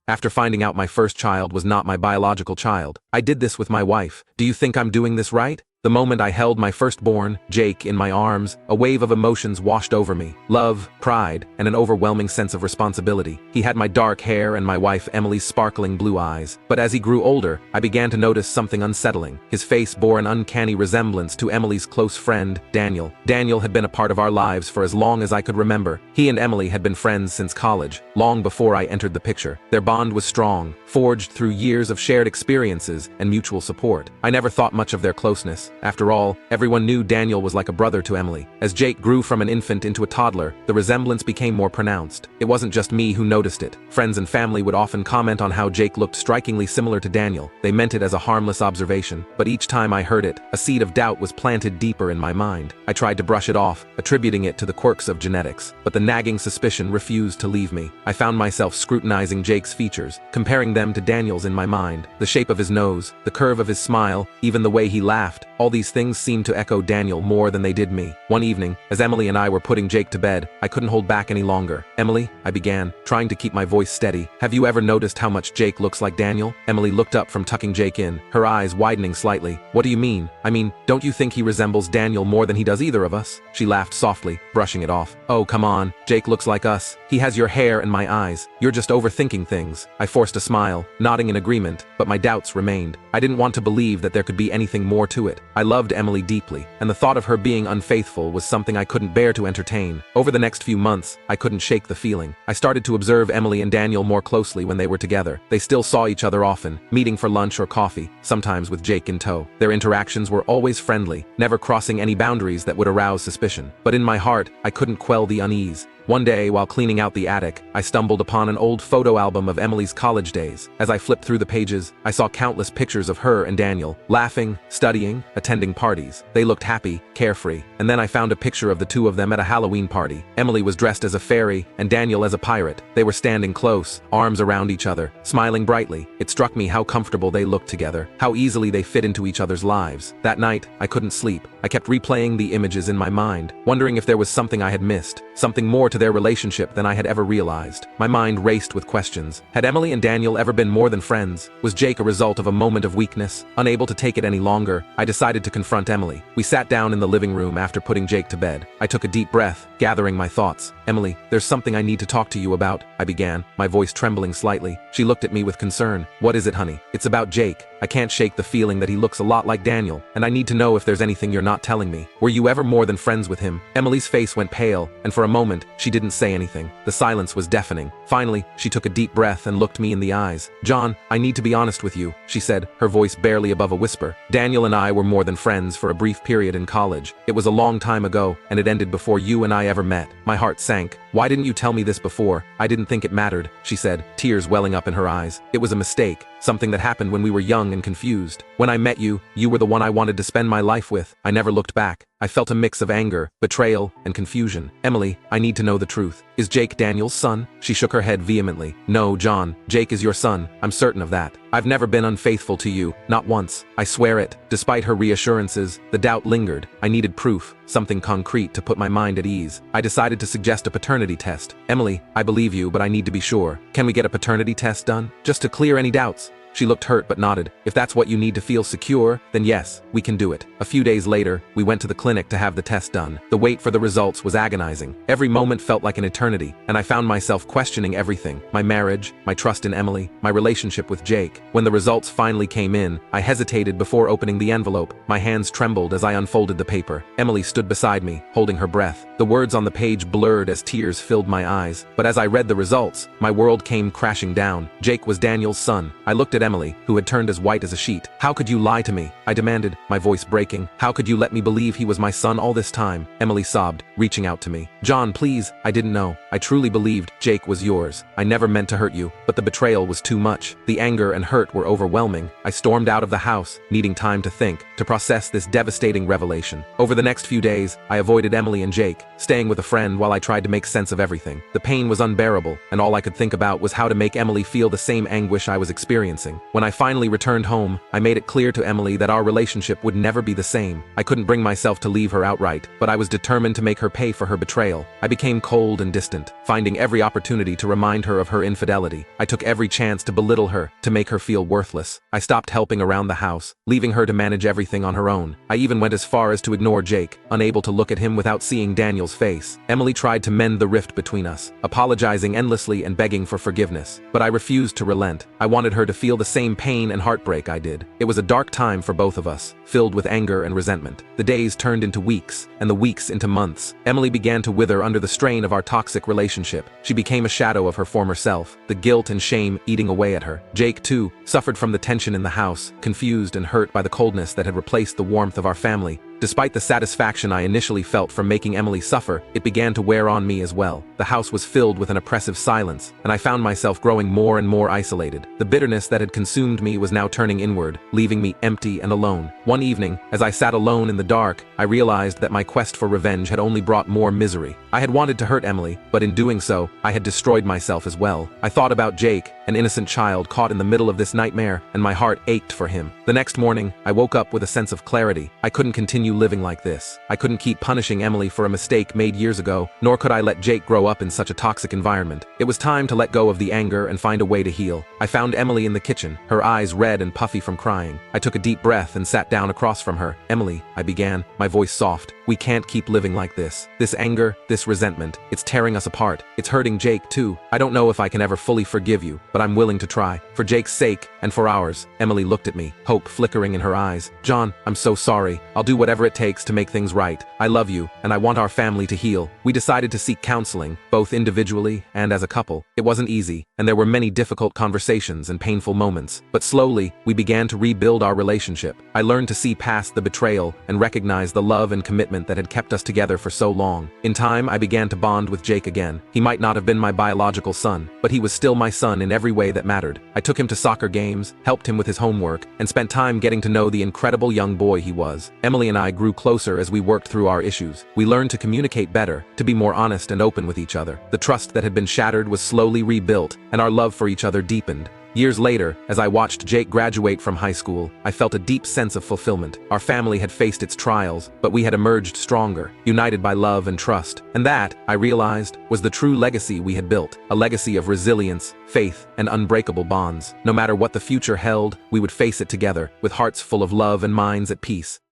after finding out my first child was not my biological child. I did this with my wife. Do you think I'm doing this right? The moment I held my firstborn, Jake, in my arms, a wave of emotions washed over me. Love, pride, and an overwhelming sense of responsibility. He had my dark hair and my wife Emily's sparkling blue eyes. But as he grew older, I began to notice something unsettling. His face bore an uncanny resemblance to Emily's close friend, Daniel. Daniel had been a part of our lives for as long as I could remember. He and Emily had been friends since college, long before I entered the picture. Their bond was strong, forged through years of shared experiences and mutual support. I never thought much of their closeness. After all, everyone knew Daniel was like a brother to Emily. As Jake grew from an infant into a toddler, the resemblance became more pronounced. It wasn't just me who noticed it. Friends and family would often comment on how Jake looked strikingly similar to Daniel. They meant it as a harmless observation, but each time I heard it, a seed of doubt was planted deeper in my mind. I tried to brush it off, attributing it to the quirks of genetics, but the nagging suspicion refused to leave me. I found myself scrutinizing Jake's features, comparing them to Daniel's in my mind. The shape of his nose, the curve of his smile, even the way he laughed, all these things seemed to echo Daniel more than they did me. One evening, as Emily and I were putting Jake to bed, I couldn't hold back any longer. "Emily," I began, trying to keep my voice steady, "have you ever noticed how much Jake looks like Daniel?" Emily looked up from tucking Jake in, her eyes widening slightly. "What do you mean? I mean, don't you think he resembles Daniel more than he does either of us?" She laughed softly, brushing it off. "Oh, come on. Jake looks like us. He has your hair and my eyes. You're just overthinking things." I forced a smile, nodding in agreement, but my doubts remained. I didn't want to believe that there could be anything more to it. I loved Emily deeply, and the thought of her being unfaithful was something I couldn't bear to entertain. Over the next few months, I couldn't shake the feeling. I started to observe Emily and Daniel more closely when they were together. They still saw each other often, meeting for lunch or coffee, sometimes with Jake in tow. Their interactions were always friendly, never crossing any boundaries that would arouse suspicion. But in my heart, I couldn't quell the unease. One day, while cleaning out the attic, I stumbled upon an old photo album of Emily's college days. As I flipped through the pages, I saw countless pictures of her and Daniel, laughing, studying, attending parties. They looked happy, carefree. And then I found a picture of the two of them at a Halloween party. Emily was dressed as a fairy, and Daniel as a pirate. They were standing close, arms around each other, smiling brightly. It struck me how comfortable they looked together, how easily they fit into each other's lives. That night, I couldn't sleep. I kept replaying the images in my mind, wondering if there was something I had missed, something more to their relationship than I had ever realized. My mind raced with questions. Had Emily and Daniel ever been more than friends? Was Jake a result of a moment of weakness? Unable to take it any longer, I decided to confront Emily. We sat down in the living room after putting Jake to bed. I took a deep breath, gathering my thoughts. "Emily, there's something I need to talk to you about," I began, my voice trembling slightly. She looked at me with concern. "What is it, honey?" "It's about Jake. I can't shake the feeling that he looks a lot like Daniel, and I need to know if there's anything you're not telling me. Were you ever more than friends with him?" Emily's face went pale, and for a moment, she didn't say anything. The silence was deafening. Finally, she took a deep breath and looked me in the eyes. "John, I need to be honest with you," she said, her voice barely above a whisper. "Daniel and I were more than friends for a brief period in college. It was a long time ago, and it ended before you and I ever met." My heart sank. "Why didn't you tell me this before?" "I didn't think it mattered," she said, tears welling up in her eyes. "It was a mistake, something that happened when we were young and confused. When I met you, you were the one I wanted to spend my life with." I never looked back. I felt a mix of anger, betrayal, and confusion. "Emily, I need to know the truth. Is Jake Daniel's son?" She shook her head vehemently. "No, John, Jake is your son. I'm certain of that. I've never been unfaithful to you, not once. I swear it." Despite her reassurances, the doubt lingered. I needed proof, something concrete to put my mind at ease. I decided to suggest a paternity test. "Emily, I believe you, but I need to be sure. Can we get a paternity test done? Just to clear any doubts?" She looked hurt but nodded. "If that's what you need to feel secure, then yes, we can do it." A few days later, we went to the clinic to have the test done. The wait for the results was agonizing. Every moment felt like an eternity, and I found myself questioning everything: my marriage, my trust in Emily, my relationship with Jake. When the results finally came in, I hesitated before opening the envelope. My hands trembled as I unfolded the paper. Emily stood beside me, holding her breath. The words on the page blurred as tears filled my eyes. But as I read the results, my world came crashing down. Jake was Daniel's son. I looked at Emily, who had turned as white as a sheet. "How could you lie to me?" I demanded, my voice breaking. "How could you let me believe he was my son all this time?" Emily sobbed, reaching out to me. "John, please, I didn't know. I truly believed Jake was yours. I never meant to hurt you, but the betrayal was too much. The anger and hurt were overwhelming." I stormed out of the house, needing time to think, to process this devastating revelation. Over the next few days, I avoided Emily and Jake, staying with a friend while I tried to make sense of everything. The pain was unbearable, and all I could think about was how to make Emily feel the same anguish I was experiencing. everything. When I finally returned home, I made it clear to Emily that our relationship would never be the same. I couldn't bring myself to leave her outright, but I was determined to make her pay for her betrayal. I became cold and distant, finding every opportunity to remind her of her infidelity. I took every chance to belittle her, to make her feel worthless. I stopped helping around the house, leaving her to manage everything on her own. I even went as far as to ignore Jake, unable to look at him without seeing Daniel's face. Emily tried to mend the rift between us, apologizing endlessly and begging for forgiveness. But I refused to relent. I wanted her to feel the same pain and heartbreak I did. It was a dark time for both of us, filled with anger and resentment. The days turned into weeks, and the weeks into months. Emily began to wither under the strain of our toxic relationship. She became a shadow of her former self, the guilt and shame eating away at her. Jake, too, suffered from the tension in the house, confused and hurt by the coldness that had replaced the warmth of our family. Despite the satisfaction I initially felt from making Emily suffer, it began to wear on me as well. The house was filled with an oppressive silence, and I found myself growing more and more isolated. The bitterness that had consumed me was now turning inward, leaving me empty and alone. One evening, as I sat alone in the dark, I realized that my quest for revenge had only brought more misery. I had wanted to hurt Emily, but in doing so, I had destroyed myself as well. I thought about Jake, an innocent child caught in the middle of this nightmare, and my heart ached for him. The next morning, I woke up with a sense of clarity. I couldn't continue living like this. I couldn't keep punishing Emily for a mistake made years ago, nor could I let Jake grow up in such a toxic environment. It was time to let go of the anger and find a way to heal. I found Emily in the kitchen, her eyes red and puffy from crying. I took a deep breath and sat down across from her. "Emily," I began, my voice soft, "we can't keep living like this. This anger, this resentment, it's tearing us apart. It's hurting Jake too. I don't know if I can ever fully forgive you, but I'm willing to try. For Jake's sake, and for ours." Emily looked at me, hope flickering in her eyes. "John, I'm so sorry. I'll do whatever it takes to make things right. I love you, and I want our family to heal." We decided to seek counseling, both individually and as a couple. It wasn't easy, and there were many difficult conversations and painful moments. But slowly, we began to rebuild our relationship. I learned to see past the betrayal and recognize the love and commitment that had kept us together for so long. In time, I began to bond with Jake again. He might not have been my biological son, but he was still my son in every way that mattered. I took him to soccer games, helped him with his homework, and spent time getting to know the incredible young boy he was. Emily and I grew closer as we worked through our issues. We learned to communicate better, to be more honest and open with each other. The trust that had been shattered was slowly rebuilt, and our love for each other deepened. Years later, as I watched Jake graduate from high school, I felt a deep sense of fulfillment. Our family had faced its trials, but we had emerged stronger, united by love and trust. And that, I realized, was the true legacy we had built, a legacy of resilience, faith, and unbreakable bonds. No matter what the future held, we would face it together, with hearts full of love and minds at peace.